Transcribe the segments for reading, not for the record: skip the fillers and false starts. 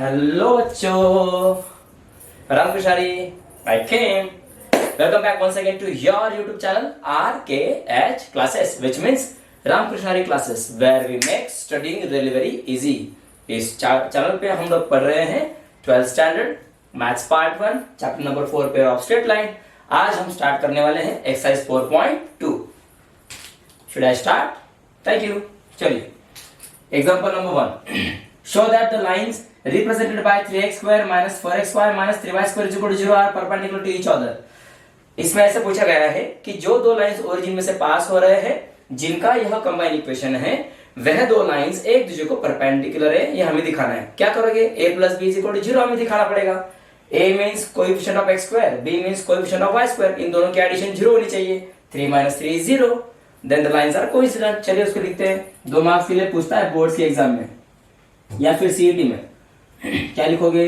Hello, Cho. Ram Kushari. I came. Welcome back once again to your YouTube channel RKH Classes, which means Ram Kushari Classes, where we make studying really very easy. इस channel पे हम लोग पढ़ रहे हैं 12th standard maths part 1 chapter number 4 pair of straight line. आज हम start करने वाले हैं exercise 4.2. Should I start? Thank you. चलिए example number 1. Show that the lines represented by 3x square minus 4x square minus 3y square is equal to 0 are perpendicular to each other. इसमें ऐसे पूछा गया है कि जो दो लाइंस ओरिजिन में से पास हो रहे हैं जिनका यह कंबाइन इक्वेशन है वह दो लाइंस एक दूसरे को परपेंडिकुलर है, यह हमें दिखाना है. क्या करोगे? a plus b is equal to 0 हमें दिखाना पड़ेगा. a means coefficient of x square, b means coefficient of y square. इन दोनों की एडिशन 0 होनी चाहिए. 3 minus 3 is 0. Then the lines are coincident. चलिए उसको लिखते हैं. 2 मार्क्स के लिए पूछता है बोर्ड के एग्जाम में या फिर सीईटी में. क्या लिखोगे?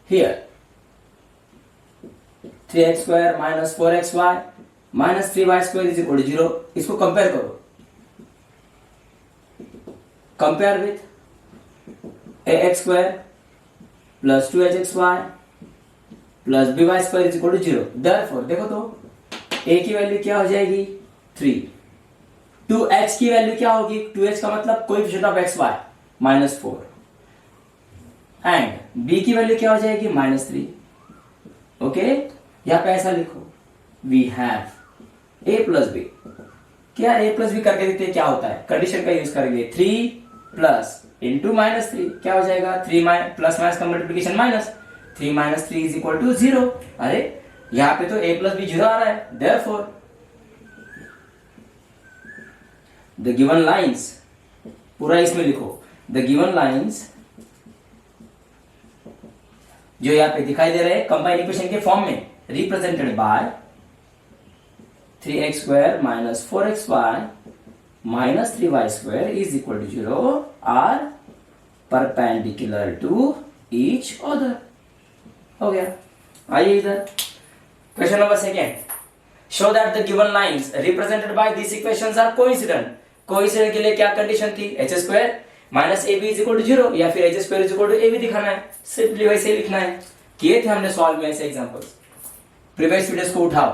Here 3x square minus 4xy minus 3y square is equal to 0. इसको कंपेयर करो. Compare with ax square plus 2hxy plus by square is equal to 0. Therefore देखो तो a की वैल्यू क्या हो जाएगी? 3. 2h की वैल्यू क्या होगी? 2h का मतलब coefficient of xy minus 4 and b की वैल्यू क्या हो जाएगी? माइनस 3. ओके, या पे ऐसा लिखो we have a plus b. क्या a प्लस बी करके देखते हैं क्या होता है. कंडीशन का यूज करेंगे. 3 प्लस इंटू माइनस 3 क्या हो जाएगा? 3 प्लस माइनस का multiplication minus 3 minus 3 is equal to 0. अरे यहां पे तो a प्लस बी 0 आ रहा है. देयरफॉर द गिवन लाइंस, पूरा इसमें लिखो द गिवन लाइंस जो यहाँ पे दिखाई दे रहे हैं कंबाइन इक्वेशन के फॉर्म में represented by 3x square minus 4xy minus 3y square is equal to 0 are perpendicular to each other. हो गया. आइए इधर question number 2. Show that the given lines represented by this equations are coincident. Coincident के लिए क्या condition थी? h square minus a b is equal to 0 या फिर h square is equal to a b दिखाना है. सिंपली वैसे ही लिखना है. किए थे हमने सॉल्व में ऐसे एग्जांपल्स. प्रीवियस वीडियोस को उठाओ.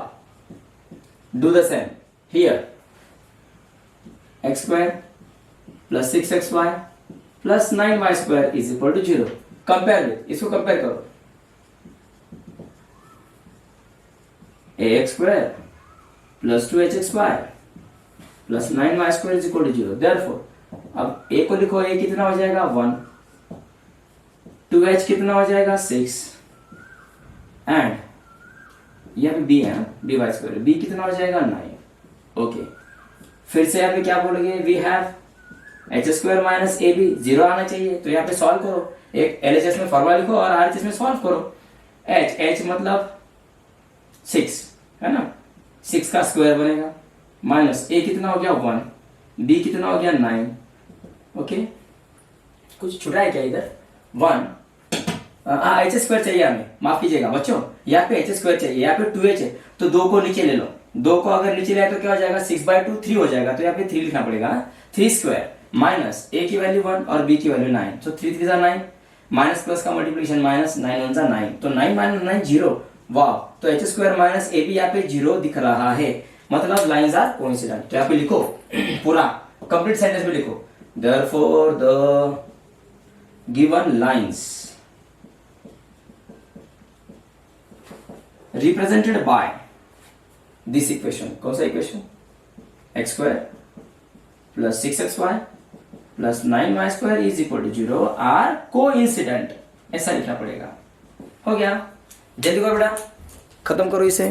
Do the same here. X square plus 6xy plus 9y square is equal to 0. Compare with, इसको कंपेयर करो. ax square plus 2hxy plus 9y square is equal to 0. Therefore अब a को लिखो. a कितना हो जाएगा? 1. 2h कितना हो जाएगा? 6 एंड यहाँ पे b है by स्क्वायर. b कितना हो जाएगा? 9. ओके, फिर से यहाँ पे क्या बोलोगे? We have h square minus a b 0 आना चाहिए. तो यहाँ पे सॉल्व करो. एक LHS में फॉर्मूला लिखो और RHS में सॉल्व करो. h मतलब 6 है ना, 6 का स्क्वायर बनेगा. माइनस a कितना हो गया? 1. b कितना हो गया? 9. ओके, कुछ छुटा है क्या इधर? 1 एच स्क्वायर चाहिए हमें. माफ कीजिएगा बच्चों, यहाँ पे एच स्क्वायर चाहिए. यहाँ पे 2h है तो 2 को नीचे ले लो. 2 को अगर नीचे ले तो क्या हो जाएगा? 6/2 3 हो जाएगा. तो यहाँ पे 3 लिखना पड़ेगा. 3 स्क्वायर माइनस a की वैल्यू 1 और b की वैल्यू 9. तो 3 3 9 माइनस प्लस का मल्टीप्लिकेशन माइनस 9 1 9. तो 9 माइनस 9 0. वाह, तो h square minus a b यहाँ पे 0 दिख रहा है. मतलब लाइंस आर कोइंसिडेंट. तो यहाँ पे लिखो पूरा कंप्लीट सेंटेंस में लिखो. Therefore the given lines represented by this equation. कौन सा equation? x square plus 6xy plus 9y square is equal to 0 are coincident. ऐसा लिखना पड़ेगा. हो गया. जल्दी करो बेटा, खत्म करो इसे.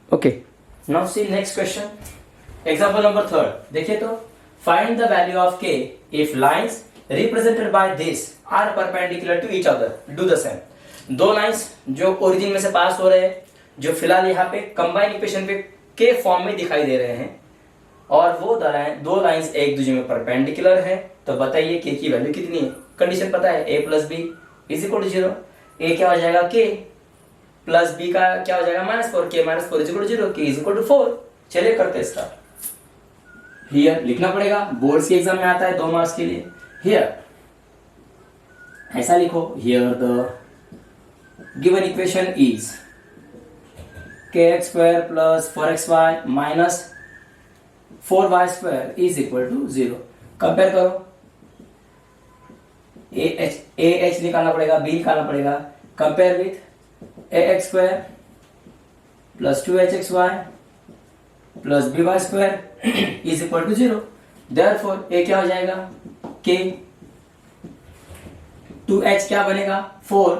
Okay, now see next question. Example number 3. देखिए तो find the value of k if lines represented by this are perpendicular to each other. Do the same. दो लाइंस जो ओरिजिन में से पास हो रहे हैं, जो फिलहाल यहाँ पे कंबाइन इक्वेशन पे के फॉर्म में दिखाई दे रहे हैं, और वो दो लाइंस एक दूसरे में परपेंडिकुलर है. तो बताइए k की वैल्यू कितनी है. कंडीशन पता है, a plus B is equal to 0. a क्या हो जाएगा? k प्लस b का क्या हो जाएगा? Minus 4. k minus 4 is equal to 0. k is equal to 4. चलिए करते हैं स्टार्ट. हियर लिखना पड़ेगा, बोर्ड्स के एग्जाम में आता है 2 मार्क्स के लिए. हियर ऐसा लिखो, here the given equation is kx square plus 4xy minus 4y square is equal to 0। Compare करो, ए एच निकालना पड़ेगा, बी निकालना पड़ेगा। Compare with A X square plus 2hxy plus B Y square is equal to 0। Therefore A क्या हो जाएगा, के 2h क्या बनेगा 4।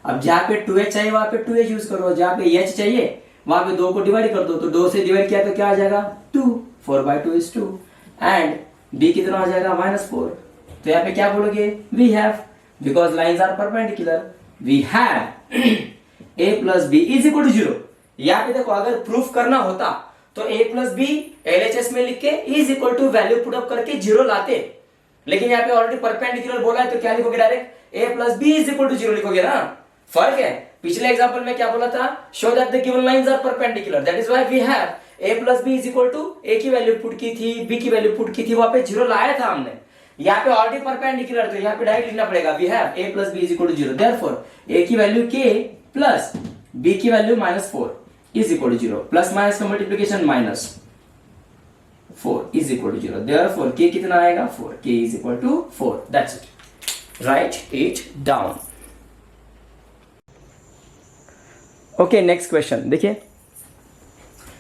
अब जहां पे 2h चाहिए वहां पे 2h यूज करो, जहां पे h चाहिए वहां पे 2 को डिवाइड कर दो, तो 2 से डिवाइड किया तो क्या आ जाएगा 2, 4/2 is 2 एंड b कितना हो जाएगा -4। तो यहाँ पे क्या बोलोगे, we have, because lines are perpendicular, we have a plus B is equal to 0। यहाँ पे देखो, अगर प्रूफ करना होता तो a प्लस बी LHS में लिख के is equal to value put up करके 0 लाते, लेकिन यहाँ पे ऑलरेडी परपेंडिकुलर बोला है तो क्या लिखोगे, direct a plus B is equal to 0 लिखोगे ना। फर्क है, पिछले एग्जांपल में क्या बोला था, show that the given lines are perpendicular, that is why we have a plus B is equal to a की वैल्यू पुट की थी, b की वैल्यू पुट की थी, वहां पे 0 लाया था हमने। यहाँ पे ऑलरेडी परपेंडिकुलर, तो यहाँ पे डायरेक्ट लिखना पड़ेगा, we have a plus B is equal to 0। Therefore a की वैल्यू k प्लस b की value -4 is equal to 0, plus minus का multiplication -4 is equal to 0। Therefore k कितना आएगा 4, k is equal to 4। That's it, write it down. Okay, next question देखिए,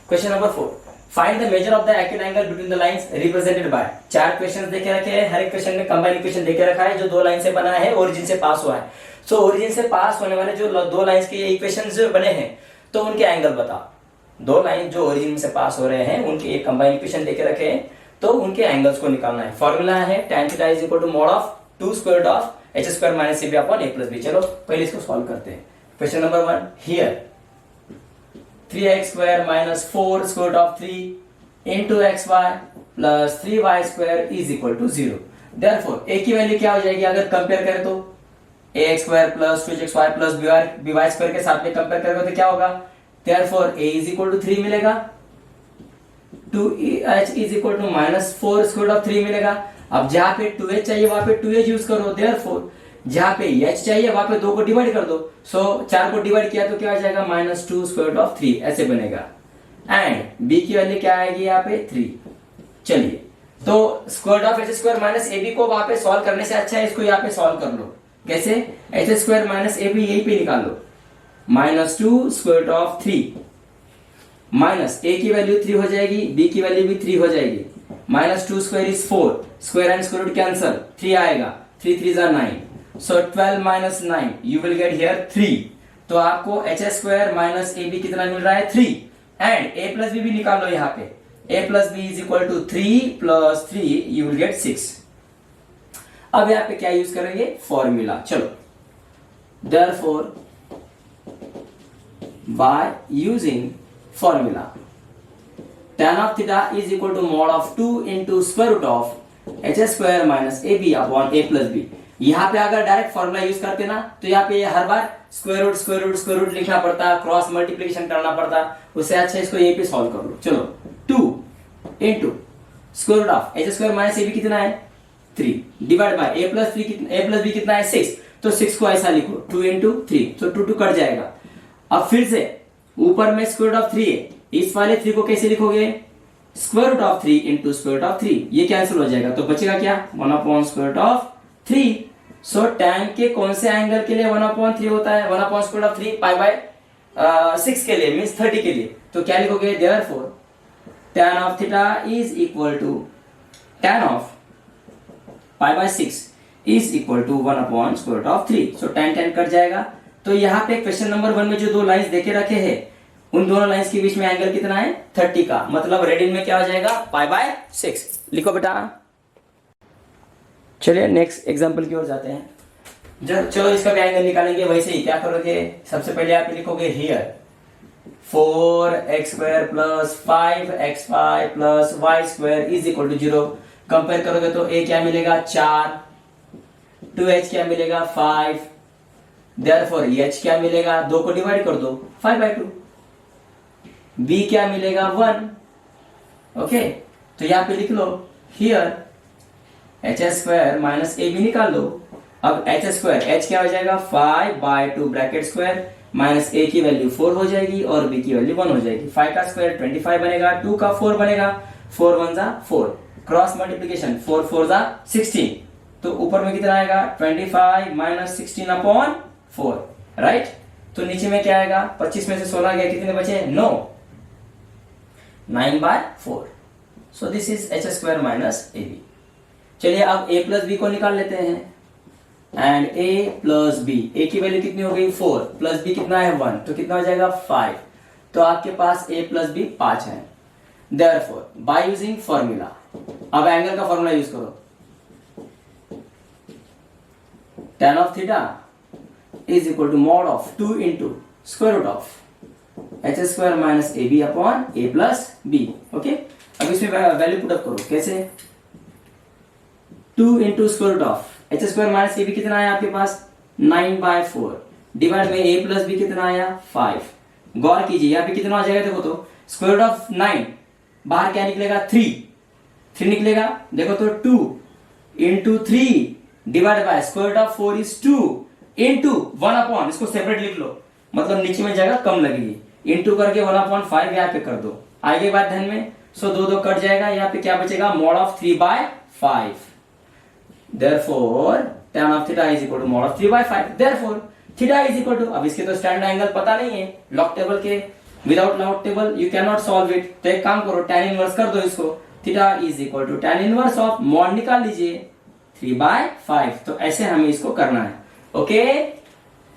question number 4, find the measure of the acute angle between the lines represented bye. 4 questions देखे रखे हैं, हर एक question में combine equation देके रखा है जो 2 लाइन से बना है, ओरिजिन से पास हुआ है। सो ओरिजिन से पास होने वाले जो 2 लाइंस के इक्वेशंस बने हैं तो उनके एंगल बता। 2 लाइन जो ओरिजिन से पास हो रहे हैं उनके एक कंबाइन इक्वेशन देके रखे हैं, तो उनके एंगल्स को निकालना है। फॉर्मूला है tan theta is equal to mod of 2 square root of h square minus ab upon a plus b। चलो पहले इसको सॉल्व करते हैं। Question number 1, here 3x square minus 4 square root of 3 into xy plus 3y square is equal to 0। Therefore a की value क्या हो जाएगी, अगर कंपेयर करें तो ax square plus 2xy plus by square के साथ में कंपेयर करेंगे तो क्या होगा, therefore a is equal to 3 मिलेगा, 2h is equal to -4 square root of 3 मिलेगा। अब जहां पे 2h चाहिए वहां पे 2h यूज करो, देयरफॉर जहां पे h चाहिए वहां पे 2 को डिवाइड कर दो। सो 4 को डिवाइड किया तो क्या आ जाएगा -2 स्क्वायर रूट ऑफ 3, ऐसे बनेगा। एंड b की वैल्यू क्या आएगी यहाँ पे 3। चलिए, तो square root of h square minus ab को वहां पे सॉल्व करने से अच्छा है इसको यहाँ पे सॉल्व कर लो। कैसे, h स्क्वायर माइनस ab यही पे निकाल लो, -2 square root of 3 minus a की वैल्यू 3 हो जाएगी, b की वैल्यू भी 3 हो जाएगी, -2 square is 4, square and square root cancel, 3 आएगा, 3 3 जा 9, so 12 minus 9 you will get here 3। तो आपको h square minus a b कितना मिल रहा है 3, एंड a प्लस बी भी निकाल लो यहाँ पे, a plus B is equal to 3 plus 3 you will get 6। अब यहाँ पे क्या यूज करेंगे, फॉर्मूला। चलो, therefore by using formula tan of theta is equal to mod of 2 into square root of h square minus ab upon a plus b। यहाँ पे अगर direct formula use करते ना तो यहाँ पे हर बार स्क्वायर रूट लिखना पड़ता, क्रॉस मल्टीप्लिकेशन करना पड़ता, उससे अच्छा इसको यहीं पे सॉल्व कर लो। चलो, 2 into square root of h square minus ab कितना है 3 divide by a plus b कितना है 6, तो 6 को ऐसा लिखो 2 इंटू 3, तो 2 2 कट जाएगा। अब फिर से ऊपर में स्क्वायर रूट ऑफ 3 है, इस वाले 3 को कैसे लिखोगे, square root of 3 into square root of 3, ये कैंसिल हो जाएगा, तो बचेगा क्या 1 square root of 3। So tan के कौन से एंगल के लिए 1/3 होता है, 1 स्क्वायर ऑफ 3 पाई बाय 6 के लिए मींस 30 के लिए, तो क्या लिखोगे, therefore tan of theta is equal to tan of pi by 6 is equal to 1 square root of 3। So tan cut जाएगा। तो यहाँ पे क्वेश्चन नंबर 1 में जो 2 लाइंस देखे रखे हैं उन दोनों लाइंस के बीच में एंगल कितना है 30 का, मतलब रेडियन में क्या हो जाएगा पाई बाय 6। लिखो बेटा। चलिए नेक्स्ट एग्जांपल की ओर जाते हैं। जब चलो इसका भी एंगल निकालेंगे, वैसे ही क्या करोगे, सबसे पहले आप लिखोगे here 4x square plus 5xy plus y square is equal to 0। Compare करोगे तो a क्या मिलेगा 4, 2h क्या मिलेगा 5, देयरफॉर h क्या मिलेगा 2 को डिवाइड कर दो 5/2, b क्या मिलेगा 1। ओके, तो यहाँ पे लिख लो here h square minus ab निकाल दो अब एच स्क्वायर, एच क्या हो जाएगा 5/2 ब्रैकेट स्क्वायर माइनस ए की वैल्यू 4 हो जाएगी और बी की वैल्यू 1 हो जाएगी। 5 का स्क्वायर 25 बनेगा, 2 का 4 बनेगा, 4 1 जा 4, क्रॉस मल्टीप्लीकेशन 4 4 जा 16, तो ऊपर में कितना आएगा 25 माइनस 16 अपॉन 4, राइट। तो नीचे में क्या आएगा 25 में से 16 गया, कितने बचे 9, 9/4। So this is h square minus a b. चलिए अब a प्लस बी को निकाल लेते हैं, and a plus b, a की वैल्यू कितनी हो गई 4 प्लस b कितना है 1, तो कितना हो जाएगा 5, तो आपके पास a प्लस बी 5 है। देयरफॉर बाय यूजिंग फॉर्मूला, अब एंगल का फॉर्मूला यूज करो, tan of theta is equal to mod of 2 into square root of h square minus ab upon a plus b। Okay, अब इसमें value put up करो, कैसे 2 into square root of h square minus ab कितना आया आपके पास 9/4 divide में a plus b कितना आया 5। गौर कीजिए यहाँ पे कितना आ जाएगा, देखो तो स्क्वायर रूट ऑफ 9 बाहर क्या निकलेगा 3 निकलेगा, देखो तो 2 into 3 divide by square root of 4 is 2 into 1 upon, इसको सेपरेट लिख लो, मतलब नीचे में जगह कम लगेगी, इंटू करके 1/5 यहाँ पे कर दो, आगे बात ध्यान में। सो 2 कट जाएगा, यहाँ पे क्या बचेगा mod of 3/5। Therefore tan of theta is equal to mod of 3/5। Therefore theta is equal to, अब इसके तो स्टैंडर्ड एंगल पता नहीं है लॉग टेबल के, without log table you can not solve it, तो एक काम करो tan इनवर्स कर दो इसको, theta is equal to tan inverse of mod निकाल लीजिए 3/5, तो ऐसे हमें इसको करना है। ओके,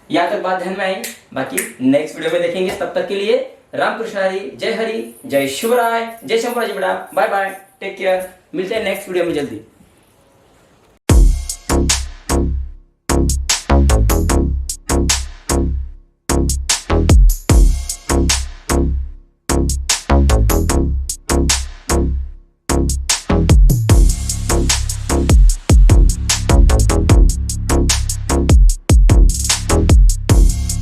यहाँ तक बात ध्यान में आई, बाकी नेक्स्ट वीडियो में देखेंगे, तब तक के लिए रामकृष्ण हरी, जय हरि, जय शिवराय, जय शंकराजी बेटा, बाय बाय, टेक केयर, मिलते हैं नेक्स्ट वीडियो में जल्दी।